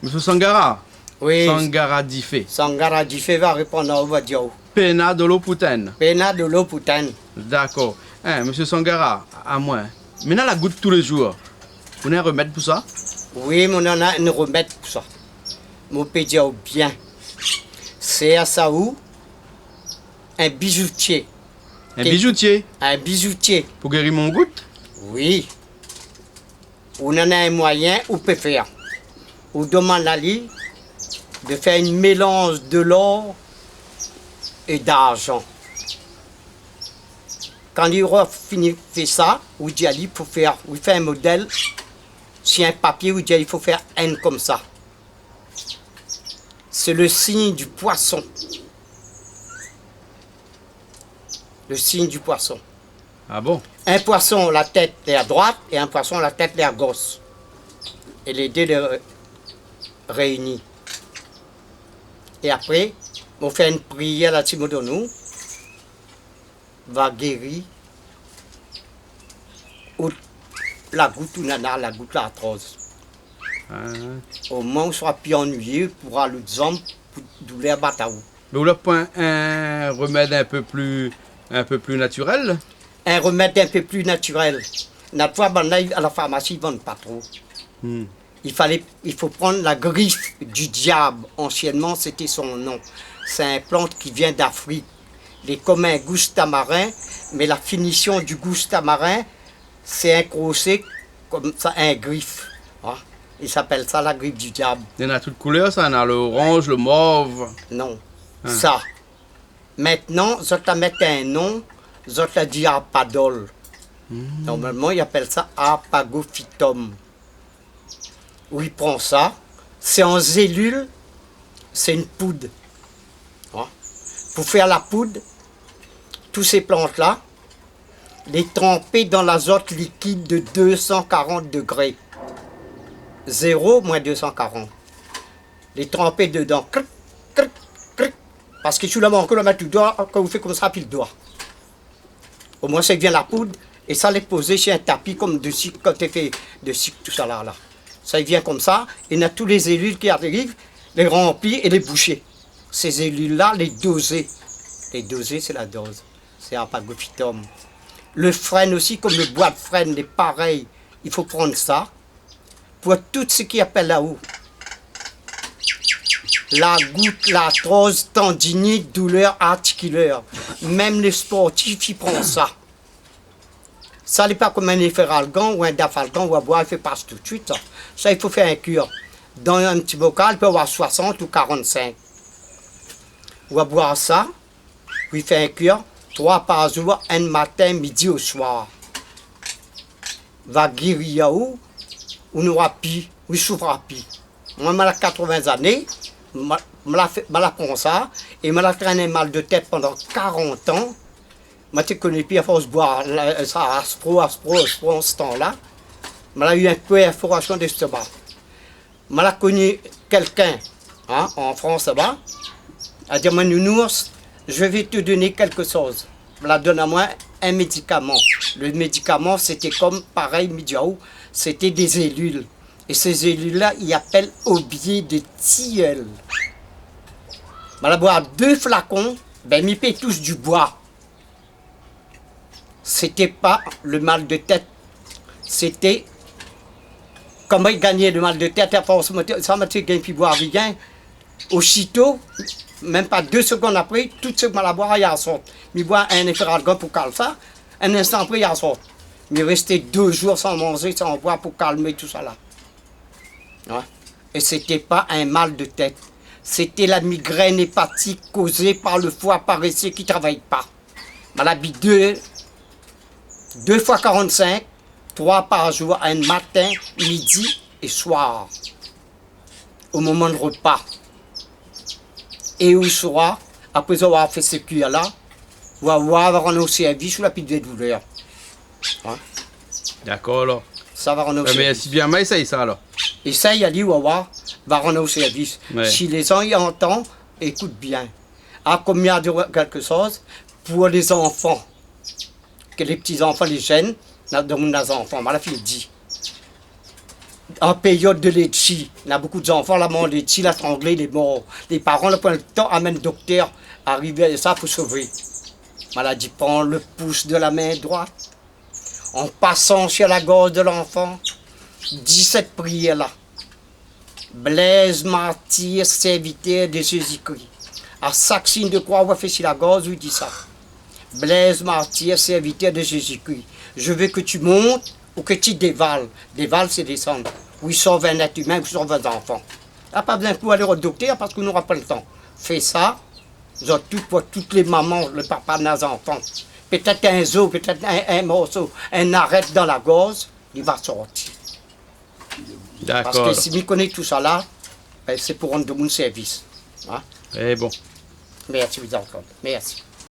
Monsieur Sangara. Oui. Sangara Diffé. Sangara Diffé va répondre à Ovadio. Pena de l'Oputen. Pena de l'Oputen. D'accord. Hein, monsieur Sangara, à moi. Maintenant la goutte tous les jours. Vous avez un remède pour ça? Oui, mais on en a un remède pour ça. Mon peut dire bien. C'est à ça où un bijoutier. Un bijoutier? Un bijoutier. Pour guérir mon goutte? Oui. On en a un moyen, on peut faire. On demande à lui de faire un mélange de l'or et d'argent. Quand il aura fini de faire ça, on dit à lui pour faire, on fait un modèle sur un papier, on dit il faut faire un comme ça. C'est le signe du poisson. Le signe du poisson. Ah bon? Un poisson, la tête est à droite, et un poisson, la tête est à gauche. Et les deux les réunis. Et après, on fait une prière à Timodonou, va guérir ou la goutte ou nana, la goutte l'arthrose. Au moins, on sera plus ennuyé pour aller aux hommes pour douleur bataou. Mais vous n'avez pas un remède un peu plus naturel? Un remède un peu plus naturel. Notre fois, à la pharmacie, ils ne vendent pas trop. Il faut prendre la griffe du diable. Anciennement, c'était son nom. C'est une plante qui vient d'Afrique. Il est comme un gousse tamarin, mais la finition du gousse tamarin, c'est un crochet comme ça, un griffe. Hein? Il s'appelle ça la griffe du diable. Il y en a toutes couleurs, ça. Il y en a l'orange, le mauve. Non. Ça. Maintenant, je te mettre un nom, je te dis apadol. Normalement, ils appellent ça apagophytum. Où il prend ça, c'est en zélule, c'est une poudre. Hein? Pour faire la poudre, toutes ces plantes-là, les tremper dans l'azote liquide de 240 degrés. 0 moins 240. Les tremper dedans. Cric, cric, cric. Parce que sous la main, on met le doigt, quand vous faites comme ça, puis le doigt. Au moins, ça devient la poudre, et ça les poser sur un tapis comme de sucre, quand tu fais de sucre, tout ça là. Ça vient comme ça, et il y a tous les cellules qui arrivent, les remplir et les boucher. Ces cellules-là, les doser. Les doser, c'est la dose. C'est apagophytum. Le frêne aussi, comme le bois de frêne, est pareil. Il faut prendre ça pour tout ce qui appelle là-haut. La goutte, l'arthrose, tendinite, douleur articulaire. Même les sportifs, ils prennent ça. Ça n'est pas comme un efferalgan ou un dafalgan ou à boire, il fait passe tout de suite. Ça, il faut faire un cure. Dans un petit bocal, il peut y avoir 60 ou 45. On va boire ça, puis il fait un cure, 3 par jour, un matin, midi au soir. Va guérir où n'aura plus, où il souffre plus. Moi, j'ai 80 années, je prends ça, et je l'ai traîné mal de tête pendant 40 ans. Je ne connais plus à force de boire ça, aspro, en ce temps-là. J'ai eu un perforation d'estomac. J'ai connu quelqu'un en France là-bas. Elle a dit, mon nounours, je vais te donner quelque chose. Elle donne à moi un médicament. Le médicament, c'était comme pareil, Midiaou, c'était des cellules. Et ces cellules-là, ils appellent aubier de tilleul. Elle a boire 2 flacons, ben, ils paient tous du bois. C'était pas le mal de tête. C'était comment il gagnait le mal de tête à force. Ça m'a dit qu'il boire rien. Aussitôt, même pas 2 secondes après, tout ce mal à boire, il y a sorte. Il boit un efferalgan pour calmer ça. Un instant après, il y a sorte. Il restait 2 jours sans manger, sans boire pour calmer tout ça là. Ouais. Et c'était pas un mal de tête. C'était la migraine hépatique causée par le foie paresseux qui ne travaille pas. Maladie 2 fois 45, 3 par jour, un matin, midi et soir. Au moment de repas. Et au soir, après avoir fait ce cuir-là, on va avoir un service sur la petite douleur. Hein? D'accord, alors. Ça va rendre au Mais service. si bien, mais essaye ça, alors. Et ça, il a dit, va rendre au service. Ouais. Si les gens y entendent, écoute bien. À combien de quelque chose pour les enfants, que les petits-enfants, les jeunes, dans les enfants, ma fille dit. en période de Letchi, il y a beaucoup d'enfants, la mort de Letchi, la sanglée, les morts. Les parents, le point de temps, amènent le docteur, arriver à ça pour sauver. Maladie prend le pouce de la main droite, en passant sur la gorge de l'enfant, 17 prières là. Blaise, martyr, serviteur de Jésus-Christ. À chaque signe de croix, on va faire sur la gorge, il dit ça. Blaise, martyr, serviteur de Jésus-Christ. Je veux que tu montes ou que tu dévales. Dévales, c'est descendre. Oui, sauve un être humain, ou sauve un enfant. Il n'y a pas besoin pour aller au docteur parce qu'on n'aura pas le temps. Fais ça, vous avez tout pour toutes les mamans, le papa de nos enfants. Peut-être un zoo, peut-être un morceau, un arrête dans la gorge, il va sortir. Parce D'accord. que si je connais tout ça là, ben, c'est pour rendre de mon service. Hein? Eh bon. Merci, vous entendez. Merci.